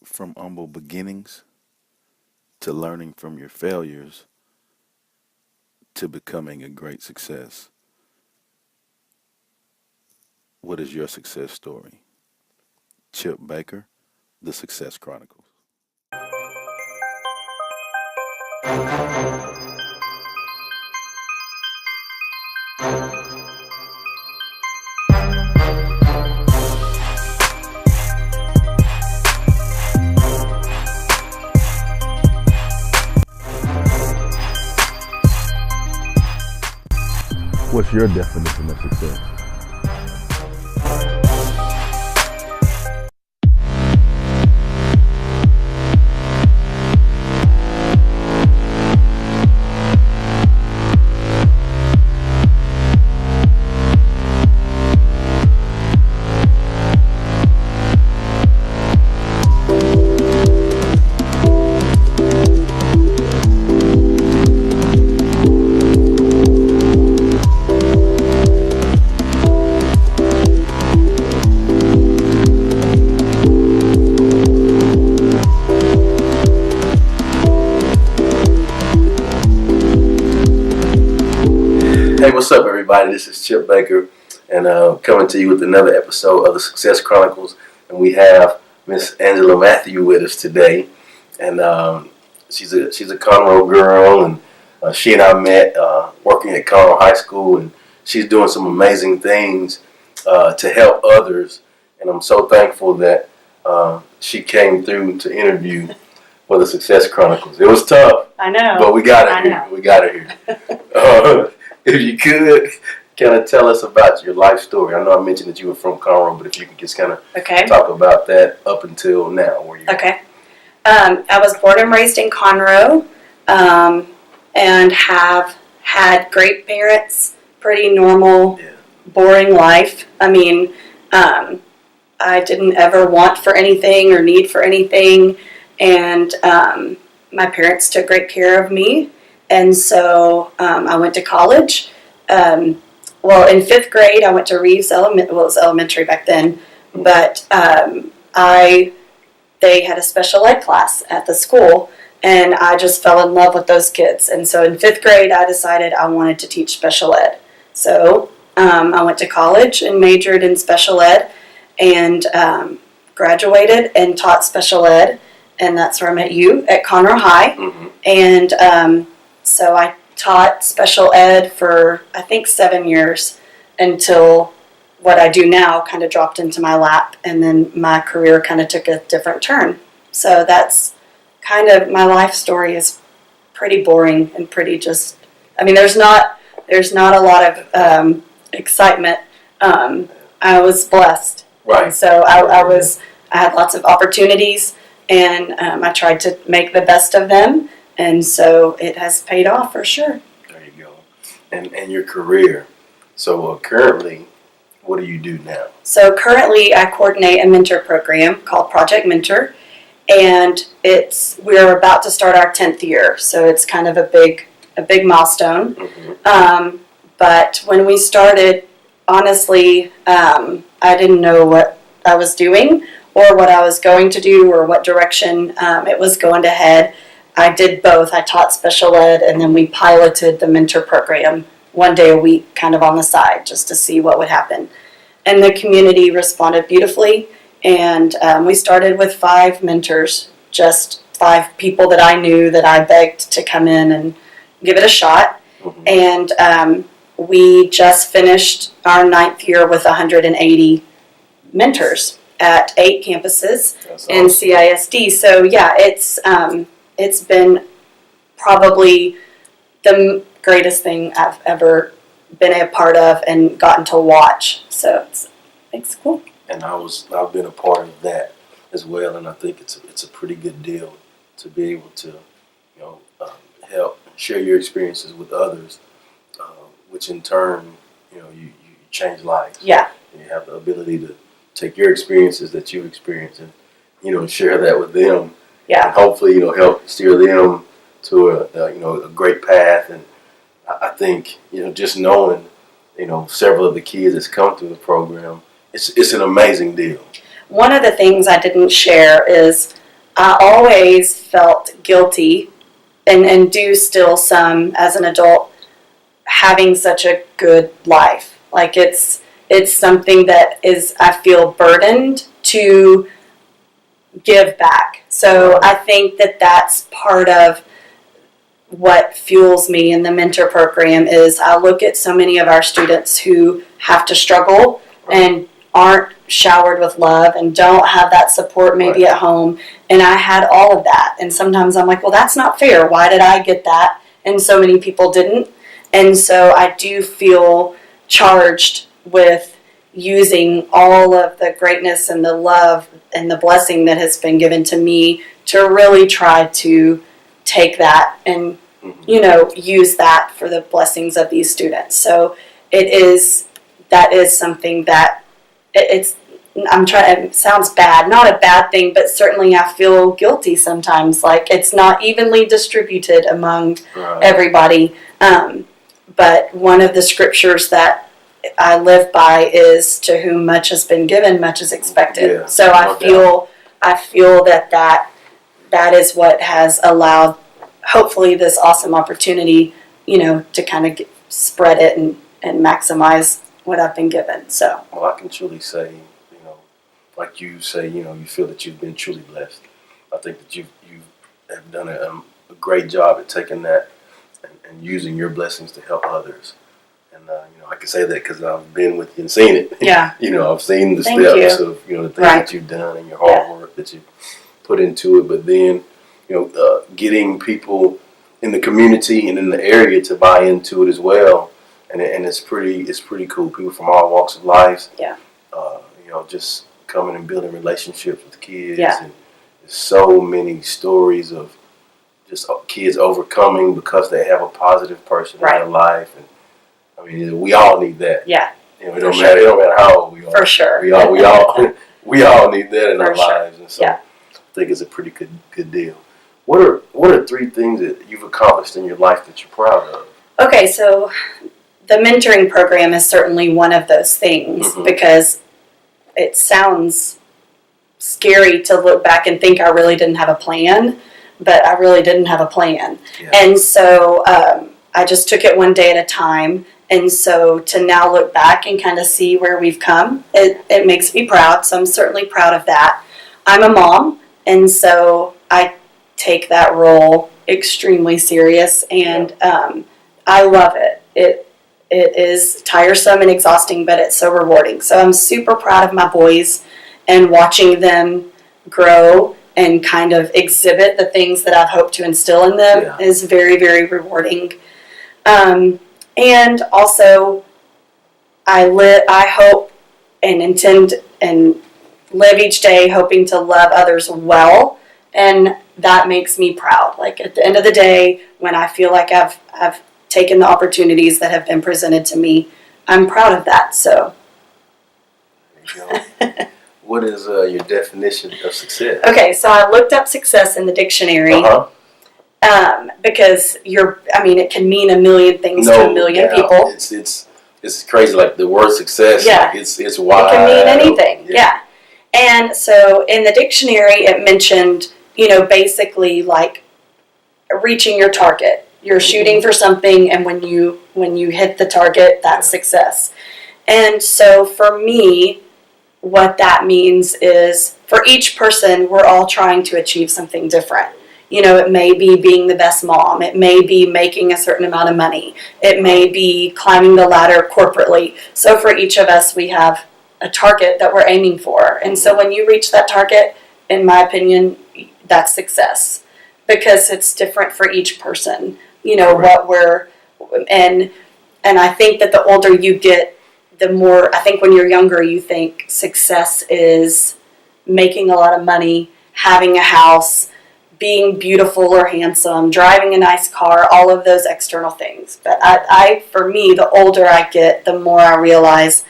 from humble beginnings to learning from your failures to becoming a great success. What is your success story? Chip Baker, The Success Chronicles. What's your definition of success? Hey, what's up, everybody? This is Chip Baker, and coming to you with another episode of the Success Chronicles. And we have Miss Angela Matthew with us today, and she's a Conroe girl, and she and I met working at Conroe High School, and she's doing some amazing things to help others. And I'm so thankful that she came through to interview for the Success Chronicles. It was tough. I know. But we got her here. We got her here. If you could kind of tell us about your life story. I know I mentioned that you were from Conroe, but if you could just kind of talk about that up until now. Okay. I was born and raised in Conroe and have had great parents, pretty normal, boring life. I mean, I didn't ever want for anything or need for anything, and my parents took great care of me. And so I went to college. Well, in 5th grade, I went to Reeves Elementary. Well, it was elementary back then, but they had a special ed class at the school, and I just fell in love with those kids. And so in 5th grade, I decided I wanted to teach special ed. So I went to college and majored in special ed, and graduated and taught special ed, and that's where I met you at Conroe High. Mm-hmm. And so I taught special ed for, I think, 7 years until what I do now kind of dropped into my lap, and then my career kind of took a different turn. So that's kind of, my life story is pretty boring and pretty just, I mean, there's not a lot of excitement. I was blessed. Right. And so I had lots of opportunities, and I tried to make the best of them. And so it has paid off for sure. There you go. And your career. So currently, what do you do now? So currently I coordinate a mentor program called Project Mentor. And we're about to start our 10th year. So it's kind of a big milestone. Mm-hmm. But when we started, honestly, I didn't know what I was doing or what I was going to do or what direction it was going to head. I did both. I taught special ed, and then we piloted the mentor program 1 day a week, kind of on the side, just to see what would happen. And the community responded beautifully, and we started with 5 mentors, just 5 people that I knew that I begged to come in and give it a shot. Mm-hmm. And we just finished our 9th year with 180 mentors at 8 campuses in CISD. So yeah, it's been probably the greatest thing I've ever been a part of and gotten to watch. So it's cool. And I've been a part of that as well, and I think it's a pretty good deal to be able to, help share your experiences with others, which in turn, you change lives. Yeah. And you have the ability to take your experiences that you experience and, share that with them. Yeah. And hopefully, help steer them to a great path. And I think, just knowing, several of the kids that's come through the program, it's an amazing deal. One of the things I didn't share is I always felt guilty, and do still some as an adult, having such a good life. Like it's something that is, I feel burdened to give back. So I think that that's part of what fuels me in the mentor program. Is I look at so many of our students who have to struggle and aren't showered with love and don't have that support maybe at home, and I had all of that, and sometimes I'm like, well, that's not fair. Why did I get that and so many people didn't? And so I do feel charged with using all of the greatness and the love and the blessing that has been given to me to really try to take that and, use that for the blessings of these students. So that is something that it sounds bad, not a bad thing, but certainly I feel guilty sometimes, like it's not evenly distributed among everybody. But one of the scriptures that I live by is, to whom much has been given, much is expected. Yeah, so I feel that is what has allowed, hopefully, this awesome opportunity, to kind of spread it and maximize what I've been given. So, well, I can truly say, like you say, you feel that you've been truly blessed. I think that you have done a great job at taking that and using your blessings to help others. And I can say that because I've been with you and seen it. Yeah. I've seen the Thank steps you. of the things that you've done and your hard work that you put into it. But then getting people in the community and in the area to buy into it as well, and it's pretty cool. People from all walks of life. Yeah. Just coming and building relationships with kids. Yeah. And there's so many stories of just kids overcoming because they have a positive person in their life, and I mean, we all need that. Yeah. It don't matter how old we are. For sure. We all need that in our lives, and so I think it's a pretty good deal. What are 3 things that you've accomplished in your life that you're proud of? Okay, so the mentoring program is certainly one of those things, because it sounds scary to look back and think I really didn't have a plan, but I really didn't have a plan. Yeah. And so I just took it one day at a time. And so to now look back and kind of see where we've come, it makes me proud. So I'm certainly proud of that. I'm a mom, and so I take that role extremely serious, and I love it. It is tiresome and exhausting, but it's so rewarding. So I'm super proud of my boys, and watching them grow and kind of exhibit the things that I've hoped to instill in them is very, very rewarding. And also, I hope and intend and live each day hoping to love others well, and that makes me proud. Like at the end of the day, when I feel like I've taken the opportunities that have been presented to me, I'm proud of that. So, there you go. What is your definition of success? Okay, so I looked up success in the dictionary. Because it can mean a million things to a million people. It's crazy. Like the word success, it's wide. It can mean anything. Yeah. And so in the dictionary, it mentioned, basically like reaching your target. You're shooting for something, and when you hit the target, that's success. And so for me, what that means is, for each person, we're all trying to achieve something different. It may be being the best mom. It may be making a certain amount of money. It may be climbing the ladder corporately. So for each of us, we have a target that we're aiming for. And so when you reach that target, in my opinion, that's success, because it's different for each person. And I think that the older you get, the more, I think when you're younger, you think success is making a lot of money, having a house, being beautiful or handsome, driving a nice car, all of those external things. But for me, the older I get, the more I realize,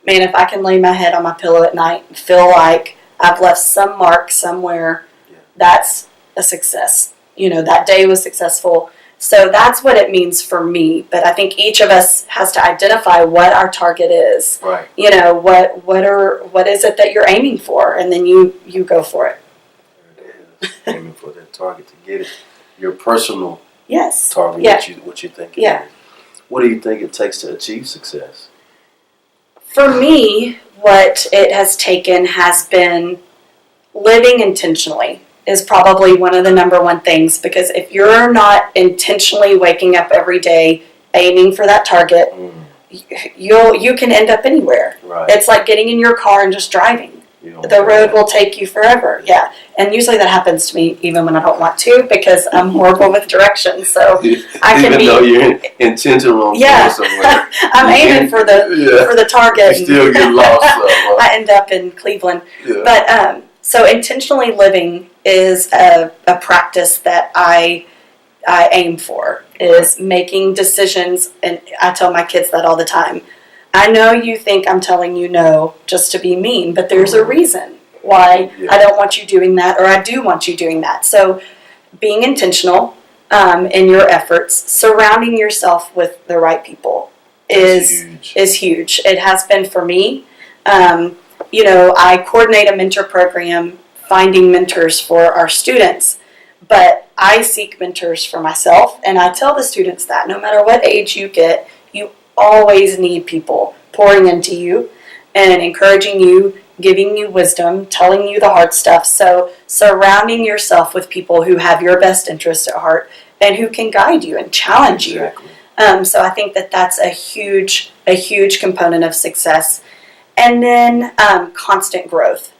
man, if I can lay my head on my pillow at night and feel like I've left some mark somewhere, that's a success. That day was successful. So that's what it means for me. But I think each of us has to identify what our target is. Right. What is it that you're aiming for, and then you go for it. for that target to get it. Your personal Yes. target, Yeah. what you think it Yeah. is. What do you think it takes to achieve success? For me, what it has taken has been living intentionally is probably one of the number one things, because if you're not intentionally waking up every day aiming for that target, you can end up anywhere. Right. It's like getting in your car and just driving. The road will take you forever. Yeah. And usually that happens to me even when I don't want to, because I'm horrible with directions. So I can even though you're intentional on going somewhere. I'm aiming for the target. You still get lost. I end up in Cleveland. Yeah. But so intentionally living is a practice that I aim for, is making decisions, and I tell my kids that all the time. I know you think I'm telling you no just to be mean, but there's a reason why I don't want you doing that, or I do want you doing that. So being intentional in your efforts, surrounding yourself with the right people is huge. It has been for me. I coordinate a mentor program, finding mentors for our students, but I seek mentors for myself, and I tell the students that no matter what age you get, you always need people pouring into you and encouraging you, giving you wisdom, telling you the hard stuff. So surrounding yourself with people who have your best interest at heart and who can guide you and challenge you. So I think that that's a huge component of success. And then constant growth.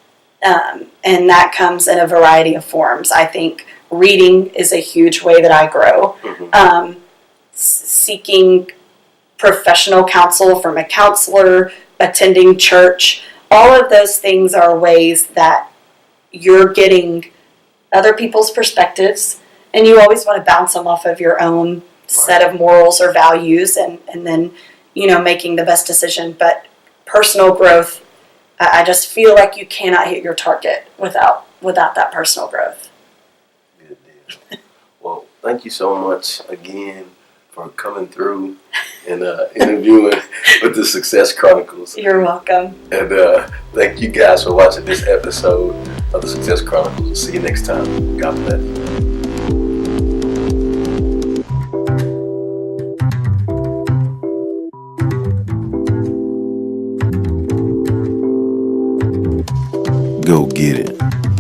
And that comes in a variety of forms. I think reading is a huge way that I grow. Seeking professional counsel from a counselor, attending church, all of those things are ways that you're getting other people's perspectives, and you always want to bounce them off of your own set of morals or values, and then making the best decision. But personal growth, I just feel like you cannot hit your target without that personal growth. Good deal. Well, thank you so much again for coming through and interviewing with the Success Chronicles. You're welcome. And thank you guys for watching this episode of the Success Chronicles. We'll see you next time. God bless. Go get it.